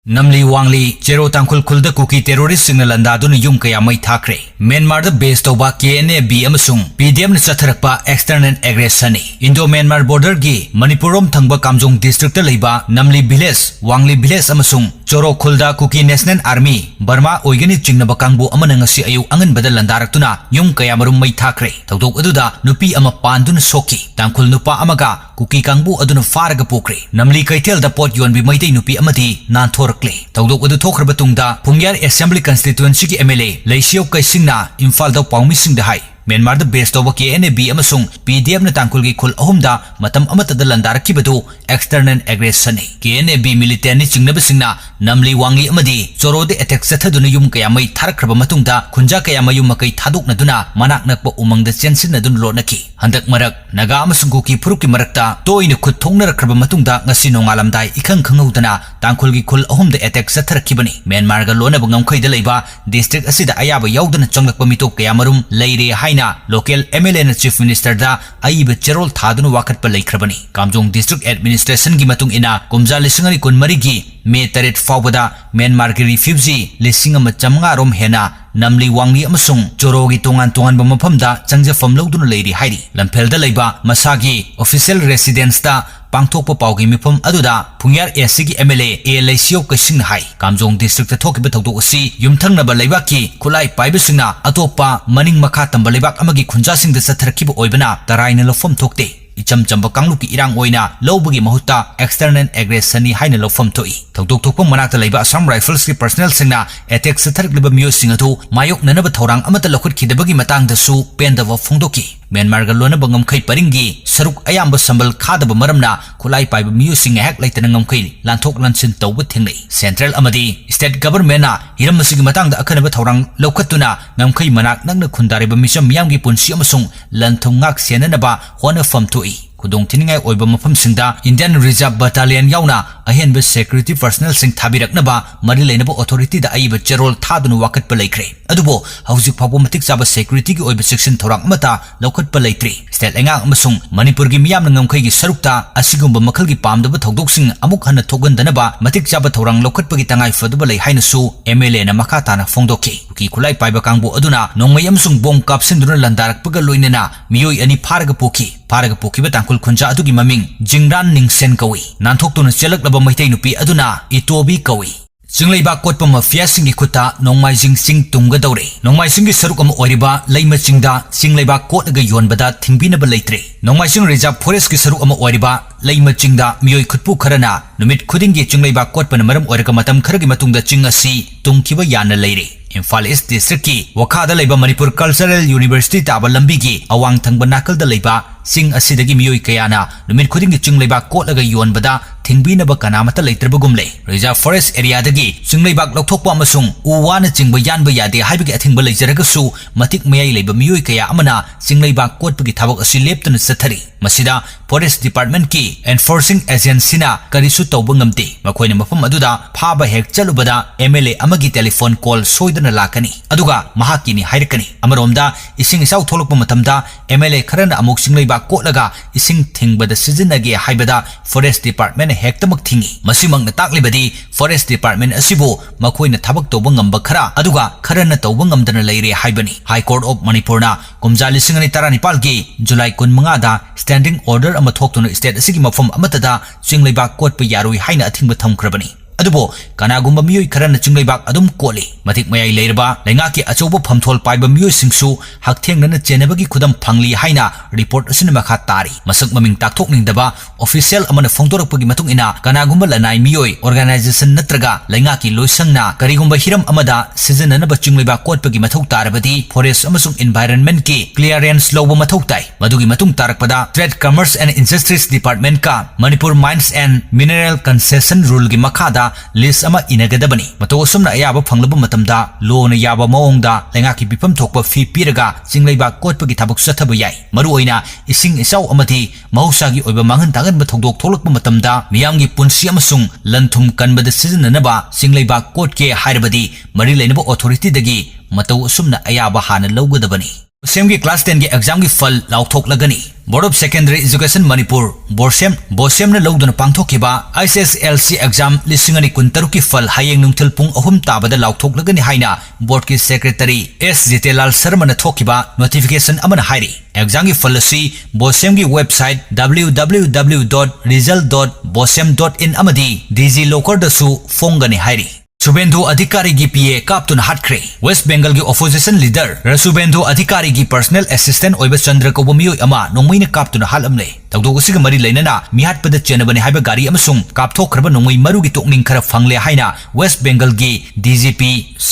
Namli Wangli, Chero Tankul Kulda Kuki terrorist signal Landadun Yum Kaya Mai Thakre. Myanmar the base Toba KNA B Amasung, PDM Satharakpa external aggression. Indo Myanmar border gi, Manipurum Thangba Kamjong district Liba, Namli Biles, Wangli Biles Amasung, Choro Kulda Kuki National Army, Burma Oigani Chingnabakangbu Amanangasi Ayu Angan Badal Landaratuna, Yum Kaya Marum Mai Thakre. Tawdok Aduda, Nupi Amapandun Soki, Tankul Nupa Amaga, Kuki Kangbu Aduna Faraga Pokre. Namli Kaitel the pot Yuan Bimaiti Nupi Amati, Nantor. Tawdok adu thokra batungda Pungyar Assembly Constituency ki MLA Laisio Kaisingna Imphal da Paumi Singh da hai Myanmar the base toba KNB amasung PDM na tangkul gi khul ahumda matam amata da landar ki batu external aggression ni KNB military ni chingnaba singna namli wangi amadi choro de attack sathaduna yum kaya mai tharkraba matungda khunja kaya mayum makai thaduk na duna manak nakpa umang da chensin na dun lo naki handak marak naga amasung ki phuruk ki marakta toina khut thongna rakraba matungda ngasi nongalamdai ikhang khangudana tangkul gi khul ahum da attack sathrakibani Myanmar ga lona bangam khaida leiba district asida ayaba yaudana changlakpa mitok kaya marum leire haina local MLA na Chief Minister da aiba cherol thadunu wakat pa laikhrabani Kamjong District Administration gi matung ina kumja lisingari kun marigi May 3 fawbada Myanmar gi refugee lisinga machamnga rom hena Namli Wangli amasung Choro gi tongan ba mafamda changjafam lawduna leiri hairi Lamphel da leiba masagi official residence da Pangthokpa paugi mifam aduda Pungyar SC gi MLA A Laisio Kaising hai Kamjong District thokiba thawdok asi yumthangnaba leibaki khulai paibasingna atopa maning makha tamba leibak amagi khunjasing da sathrakhiba oibana taraina lofam thokte icham chamba kangluki irang oina lobagi mahutta external aggression ni haina lofam thoi thawdok thokpa manakta leiba Assam Rifles ki personnel singna attack sathrakliba myo singatu mayok nanaba thorang amata lokhut khidabagi matang da su pendava phongdoki Myanmar ga lona bangam khai paringi saruk ayamba sambal khadaba maramna khulai paiba miyu sing hek laitana ngam khai lanthok lansin tawba thingnei central amadi state government na hiram masigi matang da akhanaba thorang lokhatuna ngam khai manak nangna khundariba misam miyamgi punsi amasung lanthong ngak senanaba hona famtoi Kudong tiningai oiba mafam singda Indian Reserve Battalion yauna ahenba security personnel sing thabirak naba mari leinaba authority da aiba cherol thadunu wakat pa laikre adubo hauzik phabu matik chaba security gi oiba section thorang mata lokhat pa laitri state engang amasung Manipur gi miyam ngam khai gi sarukta asigumba makhal gi pamdaba thodok sing amuk hana thogandanaba matik chaba thorang lokhat pa gi tangai fadaba lai haina su MLA na makata na phongdoki ki khulai paiba kangbu aduna nongmai amsung bom kapsinduna landarak paga loinena miyoi ani pharaga poki ba tangkul khunja adugi maming Jingran Ningsen kawi nanthok tuna chelak laba maitai nupi aduna itobi kawi Singlaiba kotpa mafia singi khuta nongmai jing sing tunga daure nongmai singi saruk am oiriba leima chingda singlaiba kotnaga yonbada thingbinaba leitre nongmai sing reserve forest ki saruk am oiriba leima chingda miyoi khutpu kharana numit khudingi singlaiba kotpa maram oiraka matam kharagi matungda ching asi tungkiba yana leire Imphal East District ki wakhada leiba Manipur Cultural University taba lambi gi awang thangba nakal da leiba sing asidagi miyoi kayana numit khudingi chingleiba kotlaga yonbada thingbinaba kanamata leitrabagumle reserve forest area dagi chingleibak lokthokpa amasung uwana chingba yanba yade haibagi athingba leijaragasu matik mayai leiba miyoi kaya amana chingleibak kotpagi thabak asi leptuna sathari masida forest department ki enforcing agency na karisu tawba ngamte makhoina mafam aduda phaba hek chalubada MLA amagi telephone call soidana lakani aduga mahakini hairakani amaromda ising isau tholokpa matamda MLA kharana amuk chingleibak kotlaga ising thingbada sizinage haibada forest department hektamak thingi masimangna taklibadi forest department asibu makhoina thabak tawba ngamba khara aduga kharana tawba ngamdana leire haibani High Court of Manipur na kumjali singani taranipal gi July 15 da standing order ama thoktuna state asigi mafam amatada chingleibak kotpa yaroi haina athingba thamkrabani adubo kanagumba miyoi kharana chingleibak adum koli matik mayai leirba lengaki achobo phamthol paiba miyoi singsu hakthengna chenabagi khudam phangli haina report asina makha tari masak maming takthokningdaba official amana phongdorakpagi matung ina kanagumba lanai miyoi organization natraga lengaki loisangna karigumba hiram amada sijanana chingleibak kotpagi mathau tarabadi forest amasung environment ki clearance loba mathau tai madugi matung tarakpada Trade Commerce and Industries Department ka Manipur Mines and Mineral Concession Rule gi makhada list ama inagadabani mato sumna ayaba phanglaba matamda lona yaba maongda lengaki bipam thokpa fi piraga chingleiba kotpagi thabak sathaba yai maru oina ising isau amati mahusagi oiba manghan tangan ba thokdok tholakpa matamda miyamgi punsi amasung lanthum kanbada sijananaba chingleiba kot ke hairabadi mari leinaba authority dagi mato sumna ayaba hana lawgadabani बोसेम की class 10 की exam की फल लाउथोकलगनी board of secondary education Manipur BOSEM ने लौदुना पांथोकिबा ISSLC exam लिसिंगनी कुंतरु की फल हयेंग नुंगथल पुंग अहुम ताबदा लाउथोकलगनी हाइना बोर्ड की सेक्रेटरी S जितेलाल शर्मा ने थोकिबा नोटिफिकेशन अमन हाइरी एग्जाम की फल असि बोसेम की वेबसाइट www.result.bosem.in अमदी डिजिलॉकर दसु फोंगनी हाइरी सुबेंदु अधिकारी की पीए काप्तुन हाटख्रे वेस्ट बेंगल की ऑपोजिशन लीडर रसुबेंदु अधिकारी की पर्सनल असिस्टेंट ओइबा चंद्र कौब मियोय अमा नोंमैना काप्तुन हालमले तौदोगसिग मरी लेनना मिहाटपद चेनबने हाइबा गाड़ी अमसुंग काप्थोखरबा नोंमै मरुगी तोकनिंग खरा फंगले हाइना वेस्ट बेंगल की DGP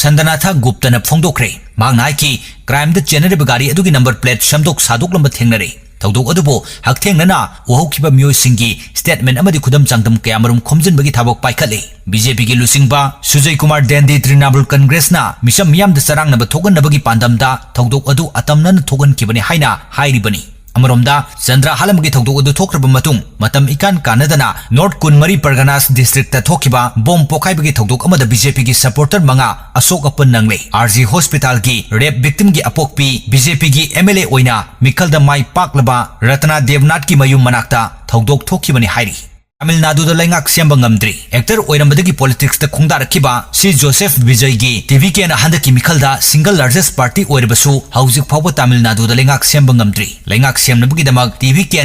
संदनाथा गुप्तना फोंदोखरे मांगना हाइकी क्राइम द चेनरबा गाड़ी अदुगी नंबर प्लेट समदोक सादोकलंबा थेंगनरे थौदोक अदुबो हकथेंगना वहौखिबा मियोयसिंगी स्टेटमेंट अमदी खुदम चांगदम कयामरुम खोमजिनबगी थाबक पाइखले BJP की लुसिंगबा सुजय कुमार देंदी तृणमूल कांग्रेसना मिसम मियामद चरांगनबा थोगनबगी पांदमदा थौदोक अदु अतमनन थोगनखिबने हाइना हाइरिबनी अमरोमदा चंद्रा हालमगी थौदोक अदु थोखरबा मतुंग मतम इकान कानदना नॉर्थ कुनमरी परगनास डिस्ट्रिक्ट थोखिबा बोम पोखाइबगी थौदोक अमदा BJP की सपोर्टर मंगा अशोक अपन नंगले RG हॉस्पिटल की रेप विक्टिम की अपोकपी BJP की MLA ओइना मिखलदा माई पाकलबा रत्ना देवनाथ की मयुम मनाक्ता थौदोक थोखिबने हाइरी तमिलनाडु लेंगाक सेंब ngamdri एक्टर ओइरमबदगी पॉलिटिक्स द खुंगदारखिबा सी जोसेफ विजय की टीवी के हंदकी मिखलदा सिंगल लार्जेस्ट पार्टी ओइरबसु हौजिक फावबा तमिलनाडु लेंगाक सेंब ngamdri लेंगाक सेमनबगीदमक टीवी के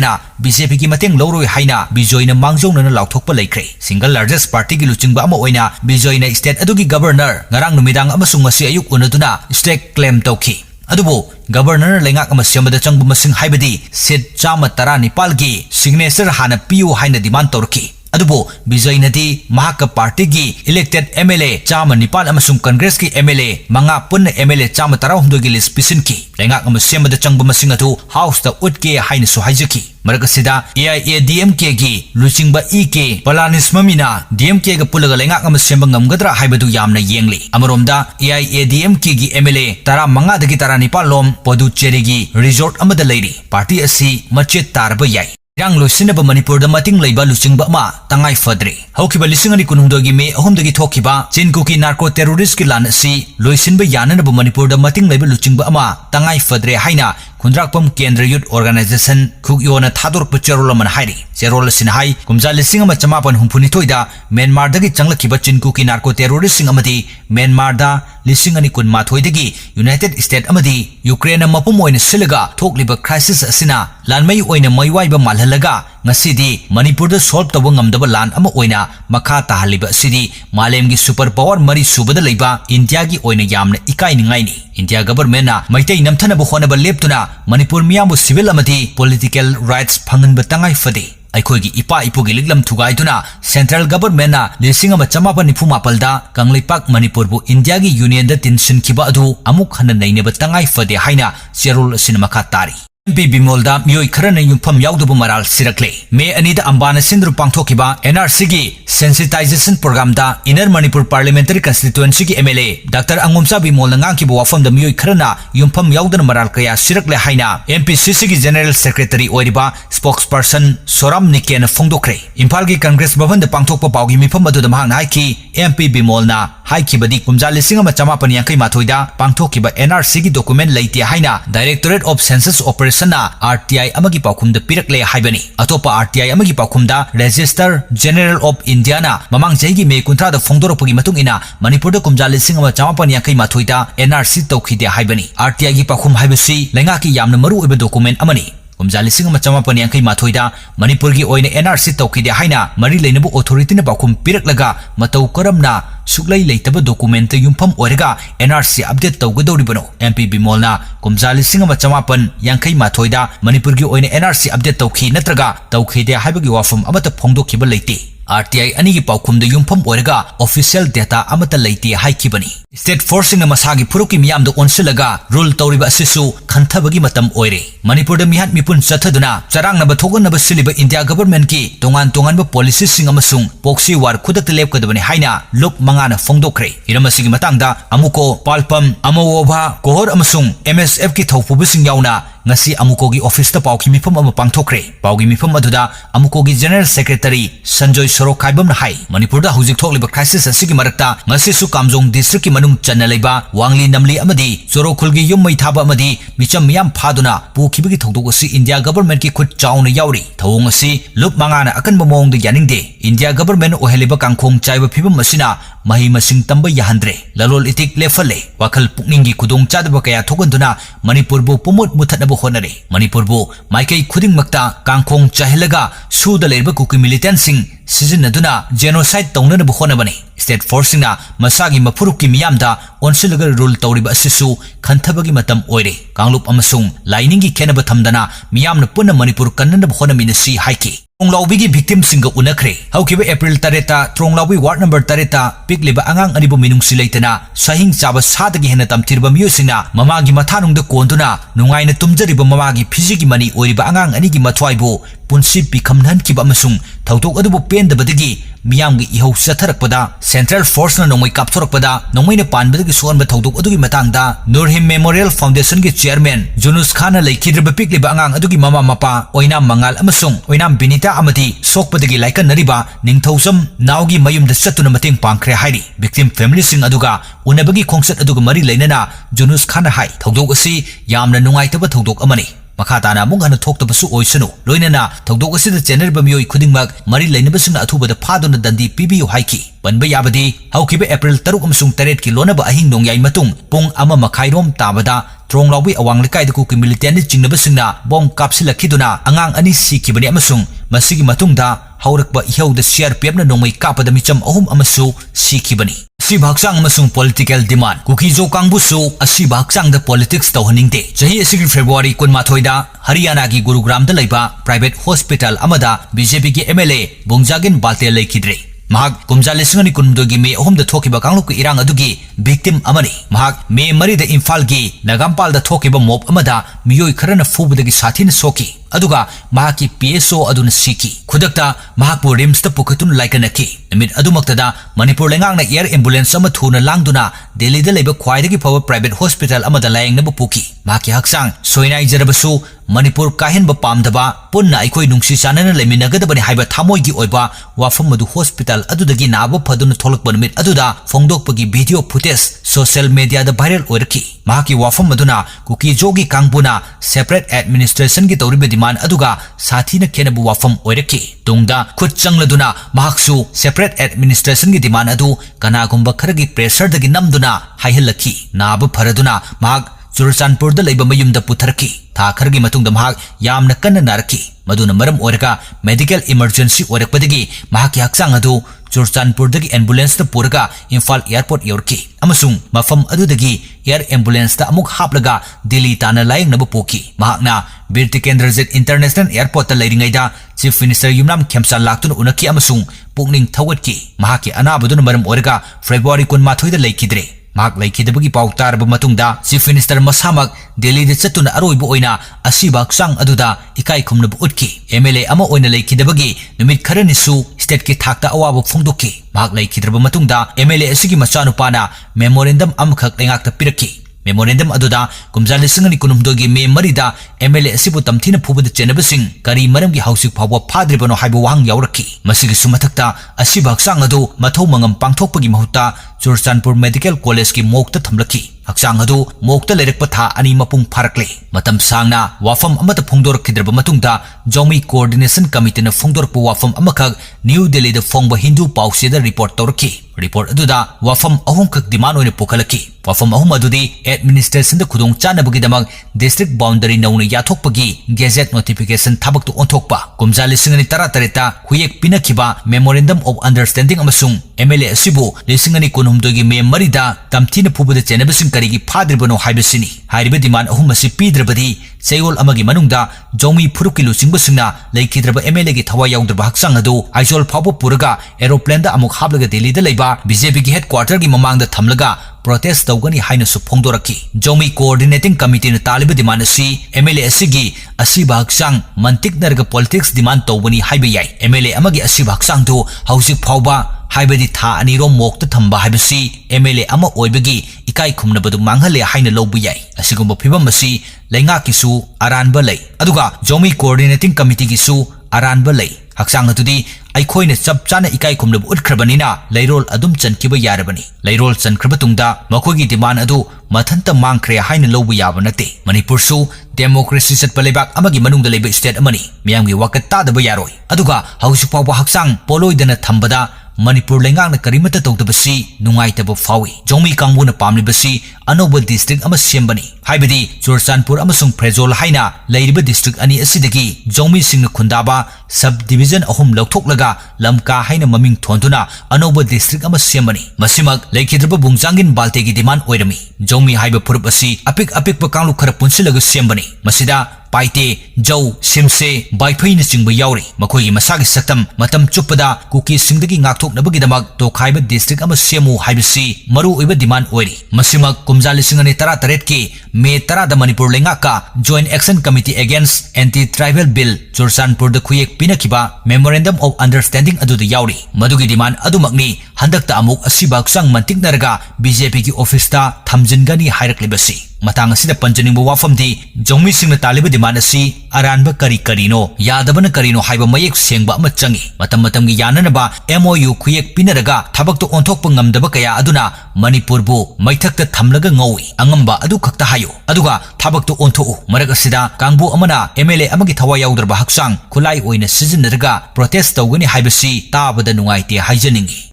BJP की मतेंग लौरोय हाइना बिजोयना मांगजौनना लाउथोकपा लेख्रे सिंगल लार्जेस्ट पार्टी की लुचिंगबा अमा ओइना बिजोयना स्टेट अदुगी गवर्नर ngarang नुमिदांग अमसुंग मसी अयुक उनदुना स्टेट क्लेम तौखी अदुबो गवर्नर लेंगाक अमा सेमबदा चंगबा मसिंग हाइबदी सीट 119 की सिग्नेचर हाना पियु हाइना डिमांड तौरखी अदुबो बिजयनदी महाक पार्टी की इलेक्टेड MLA 119 अमसुंग कांग्रेस की MLA मंगा पुन MLA 119 की लिस्ट पिसिनकी लेंगाक अमा सेमबदा चंगबा मसिंग अदु हाउस द उटके हाइना सु हाइजकी मरकसिदा AIADMK की लुचिंगबा EK पलानिस्ममिना DMK गा पुलगा लेंगाक अमा सेमबा ngamgadra हाइबदु यामना येंगली अमरोमदा AIADMK की MLA 15 दगी 19 लोम पुदुचेरी की रिजॉर्ट अमदा लेरी पार्टी असि मचेत तारबा याई Yang loisinaba Manipur da mating leiba luchingba ma tangai fadre haukiba lisingani kunungdogi me ahumdagi thokiba chinkuki narco terrorist ki lan si loisinba yananaba Manipur da mating leiba luchingba ma tangai fadre haina Kundrakpam Kendra Youth Organization Kukyona Thador Pucherolaman Hairi Cherola Sinhai Kumza Lisingama Chamapan Humpunitoida Myanmar Dagi Changla Kibachin Kuki Narco Terrorist Amadi Myanmar da Lisingani Kun Mathoidagi United States Amadi Ukraine Mapumoin Silaga Tokliba Crisis Asina Lanmai Oina Maiwaiba Malhalaga Ngasidi Manipur da solve tawang ngamdaba lan ama oina makha tahaliba sidi malemgi super power mari subada leiba India gi oina yamna ikai ningai ni India government na maitai namthana bu khonaba leptuna Manipur miyamu civil amati political rights phangan batangai fade Aikoigi ipa ipugi liglam thugaiduna central government na lising ama chamapa nifu mapalda kangleipak Manipur bu India gi union da tinsin khiba adu amuk hana naine batangai fade haina cherul sinmakha tari MP Bimolda Miyoi Karana Yumpham Yaudubu Maral Sirakle May Anita Ambana Sindru Pangthokiba NRC gi sensitization program da Inner Manipur Parliamentary Constituency ki MLA Dr. Angumsa Bimol Nangang ki wafam da Miyoi Karana Yumpham Yaudana Maral Kaya Sirakle Haina MPCC ki General Secretary Oiriba Spokesperson Soram Niken Fongdokre Impal ki Congress Bhavan da Pangthokpa Pawgi Mifam adu da mahang haiki MP Bimol na haiki badi kumja lising ama chamapan yankai mathoida Pangthokiba NRC ki document leite haina Directorate of Census Operations na RTI amagi paukhum da pirakle haibani atopa RTI amagi paukhum da Register General of India na mamang chahi gi me kuntra da phongdorapagi matung ina Manipur da kumja lising ama chamapan yankai mathoida NRC taukhide haibani RTI gi paukhum haibasi lenga ki yamna maru oiba document amani kumja lising ama chamapan yankai mathoida Manipur gi oina NRC taukhide haina mari leinabu authority na paukhum piraklaga matau karamna suklai leitaba document yumpham oirega NRC update tawgadoribano MP Bimolna kumja lising ama chamapan yankai mathoida Manipur gi oina NRC update tawkhi natraga tawkhide haibagi wafam amata phongdokhiba leite RTI ani gi paukhum da yumpham oirega official data amata leite haikibani State forcing masagi puruki miyam da onsilaga rule tawriba asisu khanthabagi matam oire Manipur da mihat mipun chathaduna charang na bathogan na basiliba India government ki tongan ba policies sing amasung proxy war khudak telep kadabani haina lop mangana phongdokre iramasigi matangda amuko palpam amawova kohor amasung MSF ki thawpubising yauna ngasi amukogi office ta pauki mifam ama pangthokre paugi mifam aduda amukogi general secretary Sanjoy Sorok Khaibam na hai Manipur da hujik thokliba crisis asigi marakta ngasi su kamjong district ki manung channa leiba wangli namli amadi Sorok khulgi yum mai thaba amadi micham miyam phaduna pukibagi thokdok asi India government ki khut chauna yauri thawong asi lup mangana akanba mong de yaningde India government oheliba kangkhong chaiba phibam asina mahi masing tamba yahandre lalol itik lefale wakal pukningi kudong chadaba kaya thokanduna Manipur bu pumut muthatnaba honare Manipur bu maikai khuding makta kangkhong chahilaga suda leiba kuki militant sing sizinaduna genocide taunanaba honabani state force na masagi mapurukki miyamda onsilaga rule tawriba asisu khantabagi matam oire kanglup amasung lainingi kenaba thamdana miyamna punna Manipur kannanaba honamina si haiki Tronglaubi victim singa unakre haukiba April tareta Tronglaubi ward number tareta pikliba angang anibu minung silaitana sahing chaba sadagi hena tamtirba miyosina mamagi mathanungda konduna nungaina tumjariba mamagi phizigi mani oiriba angang anigi mathwaibu punsi pikhamnan kiba amasung thawtok adubu pendabadagi miyamgi ihau satharakpada central force na nongmai kapthorakpada nongmaina panbadagi suanba thawtok adugi matangda Nurhim Memorial Foundation gi chairman Junus Khan na laikhidrba pikliba angang adugi mama mapa oina mangal amasung oina binita amati sokpadagi laikan nariba ningthausam naugi mayumda satuna mateng pangkhre hairi victim family sing aduga unabagi khongsat aduga mari leinana Junus Khan hai thawdok asi yamna nungaitaba thawdok amani makhatana mungana thoktabasu oisanu loinana thawdok asida cheneriba miyoi khudingmak mari leinabasuna athubada phaduna dandi pibiyu haiki banba yabadi haukiba April 3 amsung 8 ki lonaba ahing nongyai matung pung ama makhairom tabada Tronglaubi awang lekai da kuki militant ni jingnabasingna bom kapsilakiduna angang ani sikibani amasung masigi matungda haurakba ihau da CRPF na nongmai kapada micham ahum amasu sikibani asiba haksang amasung political demand kuki jo kangbusu asiba haksang da politics tawhaningde chahi asigi February 18 da Haryana gi Gurugram da laiba private hospital amada BJP ki MLA Bungjagin Balte laikidre mahak kumja lisingani kundogi me ahum da thokiba kangluk ki irang adugi victim amani mahak me mari da Imphal gi Nagampal da thokiba mob amada miyoi kharana fubudagi sathina soki aduga mahaki PSO aduna siki khudakta mahakpu rims ta pukatun laikanaki namit adumaktada Manipur lengangna air ambulance ama thuna langduna Delhi da leiba khwaidagi phawa private hospital amada layengnaba puki mahaki haksang soinai jarabasu Manipur kahenba pamdaba punna aikoi nungsi sanana leminagadabani haiba thamoigi oiba wafam madu hospital adudagi naba phaduna tholakpa namit aduda phongdokpagi video footage social media da viral oiraki mahaki wafam maduna kuki jogi kangbuna separate administration gi tawriba demand aduga sathina kenabu wafam oiraki tungda khut changladuna mahaksu separate administration gi demand adu kanagumba kharagi pressure dagi namduna haihallaki naba pharaduna mahak Churachandpur da leiba mayumda putharaki tha khargi matungda mahak yamna kanna naraki maduna maram oiraka medical emergency oirakpadagi mahaki haksang adu Churachandpur dagi ambulance da puraga Imphal airport yorki amasung mafam adudagi air ambulance da amuk haplaga Delhi tana layang nabu poki mahakna Bir Tikendrajit International Airport ta leiringaida Chief Minister Yumnam Khemsa laktuna unaki amasung pukning thawatki mahaki anabaduna maram oiraka February 18 da leikidre mahak laikidabagi pautar ba matungda Chief Minister masamak Delhi da chatuna aroibu oina asiba haksang aduda ikai khumnabu utki MLA ama oina laikidabagi numit kharanisu state ki thakta awaba phongdoki mahak laikidraba matungda MLA asigi machanupana memorandum amkhak lengakta piraki memorandum aduda kumja lisingani kunumdogi me marida MLA asibu tamthina phubada chenabasing kari maramgi hausik phawwa phadribano haibu wang yauraki masigi sumathakta asiba haksang adu mathau mangam pangthokpagi mahutta Churachandpur Medical College ki mokta thamlaki haksang adu mokta lerekpa tha ani mapung pharakle matam sangna wafam amata phongdorakhidraba matungda Jomi Coordination Committee na phongdorakpa wafam amakak New Delhi da phongba Hindu pauseda report tawraki report aduda wafam ahum khak demand oina pokalaki wafam ahum adudi administration da khudong chanabagi damak district boundary nauna yathokpagi gazette notification thabak tu onthokpa kumja lisingani tarata huyek pinakhiba memorandum of understanding amasung MLA asibu lisingani kunumdogi me marida tamthina phubada chenabasing karigi phadribano haibasini hairiba demand ahum asi pidrabadi chayol amagi manungda Jomi Phuruki lusingbasingna leikidraba MLA gi thawa yaudrba haksang adu aizol phawbo puraga aeroplane da amuk hablaga Delhi da leiba BJP gi headquarter gi mamangda thamlaga protest tawgani haina su phongdoraki Jomi Coordinating Committee na taliba demand asi MLA asigi asiba haksang mantik narga politics demand tawbani haiba yai MLA amagi asiba haksang du hausik phawba haibadi tha anirom mokta thamba haibasi MLA ama oibagi ikai khumnabadu manghale haina lawbu yai asigumba phibam asi lainga kisu aranba lay aduga zomi coordinating committee kisu aranba lay haksang atudi aikhoina chap chana ikai khumnabu utkhrabanina lairol adum chankiba yarabani lairol chankraba tungda makhogi demand adu mathanta mangkhre haina lawbu yaba nate manipur su democracy chatpa lebak amagi manungda leba state amani miyamgi wakat tadaba yaroi aduga hausu pawba haksang poloidana thambada manipur lengang na karimata tawdabasi nungaitaba fawi jongmi kangbuna pamlibasi anoba district ama sembani haibadi churchanpur amasung frezol haina lairiba district ani asidagi jongmi singna khundaba subdivision ahum lauthoklaga lamka haina maming thonduna anoba district ama sembani masimak leikidraba bungjangin baltegi demand oirami jongmi haiba purup asi apik pa kanglu khara punsilaga sembani masida paite jau simse baifai na chingba yauri makoi masagi saktam matam chupada kuki singdagi ngakthok nabagi damak to khaiba district ama semu haibasi maru oiba demand oiri masimak kumjali singani tara taret ki me tara da manipur lenga ka joint action committee against anti tribal bill churchanpur da khuyek pinakiba memorandum of understanding adu da yauri madugi demand adumakni handakta amuk asiba ksang mantik naraga bjp ki office ta thamjingani hairaklibasi matang asida panjaning wafam di jongmi singna taliba demand asi aranba karino yadabana karino haiba mayek sengba ama changi matam gi yananaba MOU khuyek pinaraga thabakto onthokpa ngamdaba kaya aduna manipur bu maithakta thamlaga ngawi angamba adu khakta hayo aduga thabakto onthoku marak asida kangbu amana MLA amagi thawa yaudrba haksang khulai oina sizinaraga protest tawgani haibasi tabada nungaite haijaningi